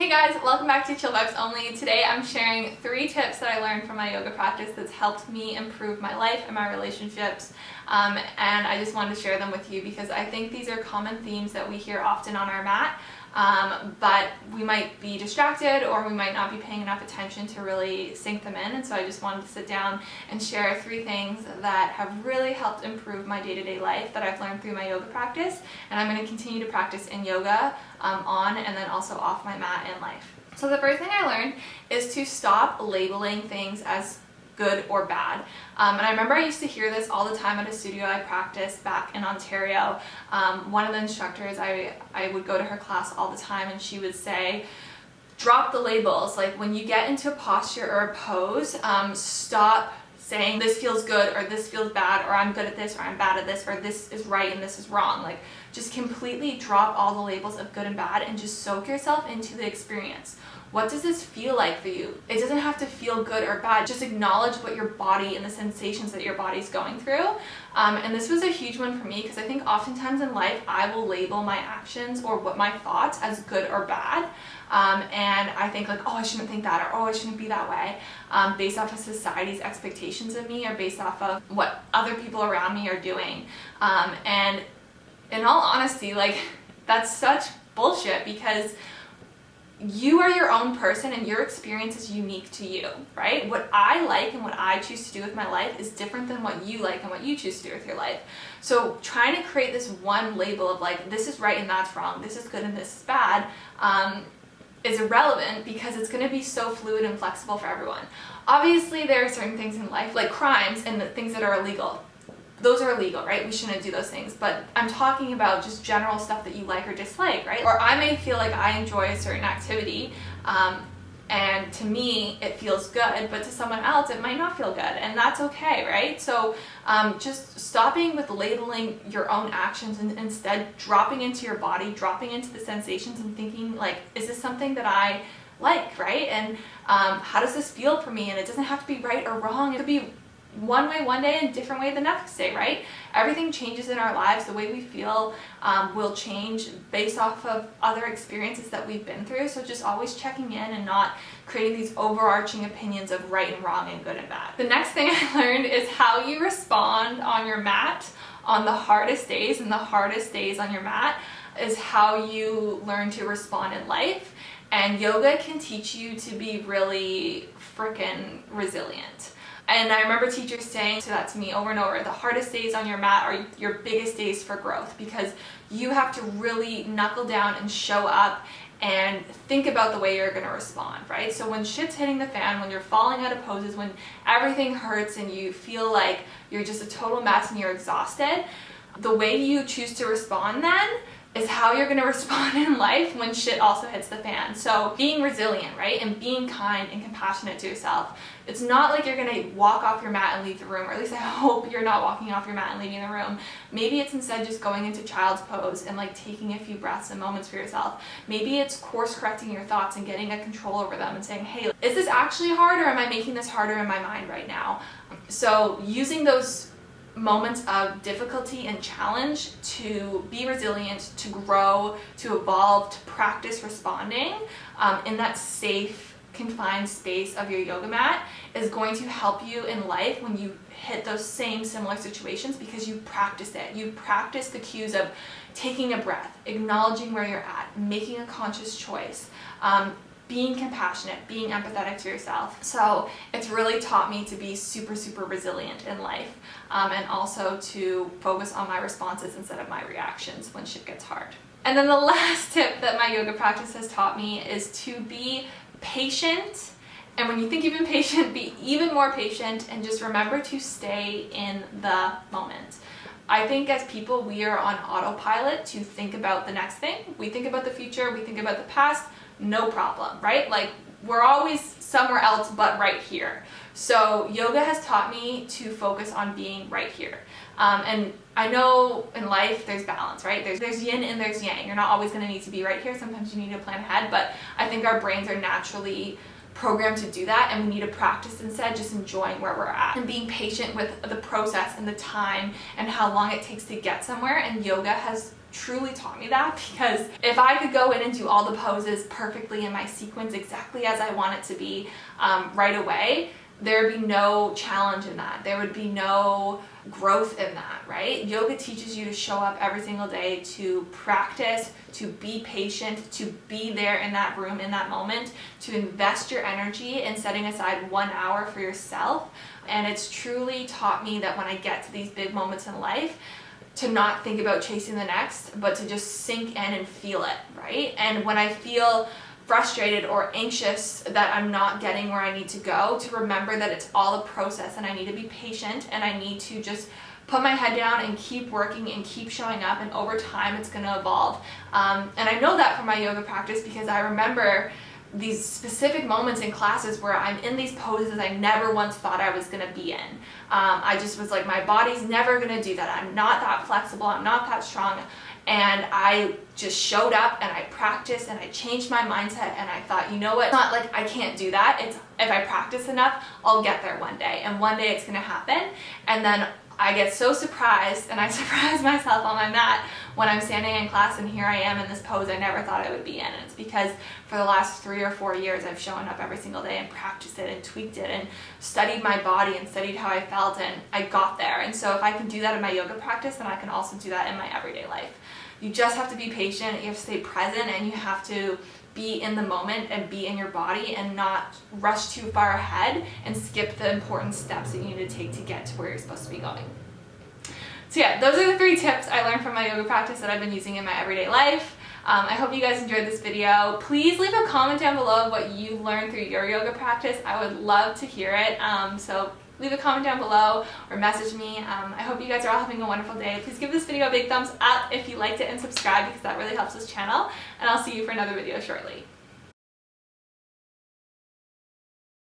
Hey guys, welcome back to Chill Vibes Only. Today I'm sharing 3 tips that I learned from my yoga practice that's helped me improve my life and my relationships. And I just wanted to share them with you because I think these are common themes that we hear often on our mat, but we might be distracted or we might not be paying enough attention to really sink them in. And so I just wanted to sit down and share 3 things that have really helped improve my day-to-day life that I've learned through my yoga practice. And I'm going to continue to practice in yoga on and then also off my mat in life. So the first thing I learned is to stop labeling things as good or bad. And I remember I used to hear this all the time at a studio I practiced back in Ontario. One of the instructors, I would go to her class all the time, and she would say, drop the labels. Like when you get into a posture or a pose, stop saying this feels good or this feels bad or I'm good at this or I'm bad at this or this is right and this is wrong. Like just completely drop all the labels of good and bad and just soak yourself into the experience. What does this feel like for you? It doesn't have to feel good or bad. Just acknowledge what your body and the sensations that your body's going through. And this was a huge one for me because I think oftentimes in life I will label my actions or what my thoughts as good or bad. And I think like, oh, I shouldn't think that, or oh, I shouldn't be that way, based off of society's expectations of me or based off of what other people around me are doing. And in all honesty, like that's such bullshit because you are your own person and your experience is unique to you, right? What I like and what I choose to do with my life is different than what you like and what you choose to do with your life. So trying to create this one label of like, this is right and that's wrong, this is good and this is bad, is irrelevant because it's going to be so fluid and flexible for everyone. Obviously, there are certain things in life, like crimes and the things that are illegal. Those are illegal, right? We shouldn't do those things. But I'm talking about just general stuff that you like or dislike, right? Or I may feel like I enjoy a certain activity, and to me it feels good, but to someone else it might not feel good, and that's okay, right? So just stopping with labeling your own actions and instead dropping into your body, dropping into the sensations and thinking like, is this something that I like, right? And how does this feel for me? And it doesn't have to be right or wrong. It could be one way one day and different way the next day, right? Everything changes in our lives. The way we feel will change based off of other experiences that we've been through. So just always checking in and not creating these overarching opinions of right and wrong and good and bad. The next thing I learned is how you respond on your mat on the hardest days, and the hardest days on your mat is how you learn to respond in life. And yoga can teach you to be really freaking resilient. And I remember teachers saying that to me over and over, the hardest days on your mat are your biggest days for growth because you have to really knuckle down and show up and think about the way you're going to respond, right? So when shit's hitting the fan, when you're falling out of poses, when everything hurts and you feel like you're just a total mess and you're exhausted, the way you choose to respond then is how you're going to respond in life when shit also hits the fan. So being resilient, right? And being kind and compassionate to yourself. It's not like you're going to walk off your mat and leave the room, or at least I hope you're not walking off your mat and leaving the room. Maybe it's instead just going into child's pose and like taking a few breaths and moments for yourself. Maybe it's course correcting your thoughts and getting a control over them and saying, hey, is this actually hard, or am I making this harder in my mind right now? So using those moments of difficulty and challenge to be resilient, to grow, to evolve, to practice responding in that safe, confined space of your yoga mat is going to help you in life when you hit those same similar situations because you practice it. You practice the cues of taking a breath, acknowledging where you're at, making a conscious choice, being compassionate, being empathetic to yourself. So it's really taught me to be super, super resilient in life, and also to focus on my responses instead of my reactions when shit gets hard. And then the last tip that my yoga practice has taught me is to be patient. And when you think you've been patient, be even more patient and just remember to stay in the moment. I think as people, we are on autopilot to think about the next thing. We think about the future, we think about the past, no problem, right? Like we're always somewhere else but right here. So yoga has taught me to focus on being right here. And I know in life there's balance, right? There's yin and there's yang. You're not always going to need to be right here. Sometimes you need to plan ahead, but I think our brains are naturally programmed to do that, and we need to practice instead just enjoying where we're at and being patient with the process and the time and how long it takes to get somewhere. And yoga has truly taught me that, because if I could go in and do all the poses perfectly in my sequence exactly as I want it to be right away, there would be no challenge in that. There would be no growth in that, right? Yoga teaches you to show up every single day, to practice, to be patient, to be there in that room, in that moment, to invest your energy in setting aside 1 hour for yourself. And it's truly taught me that when I get to these big moments in life, to not think about chasing the next, but to just sink in and feel it, right? And when I feel frustrated or anxious that I'm not getting where I need to go, to remember that it's all a process and I need to be patient and I need to just put my head down and keep working and keep showing up, and over time it's going to evolve. And I know that from my yoga practice, because I remember these specific moments in classes where I'm in these poses I never once thought I was going to be in. I just was like, my body's never going to do that. I'm not that flexible. I'm not that strong. And I just showed up and I practiced and I changed my mindset, and I thought, you know what, it's not like I can't do that. It's if I practice enough, I'll get there one day, and one day it's going to happen. And then I get so surprised, and I surprise myself on my mat when I'm standing in class and here I am in this pose I never thought I would be in. And it's because for the last 3 or 4 years I've shown up every single day and practiced it and tweaked it and studied my body and studied how I felt, and I got there. And so if I can do that in my yoga practice, then I can also do that in my everyday life. You just have to be patient, you have to stay present, and you have to be in the moment and be in your body and not rush too far ahead and skip the important steps that you need to take to get to where you're supposed to be going. So yeah, those are the 3 tips I learned from my yoga practice that I've been using in my everyday life. I hope you guys enjoyed this video. Please leave a comment down below of what you learned through your yoga practice. I would love to hear it. So leave a comment down below or message me. I hope you guys are all having a wonderful day. Please give this video a big thumbs up if you liked it, and subscribe, because that really helps this channel. And I'll see you for another video shortly.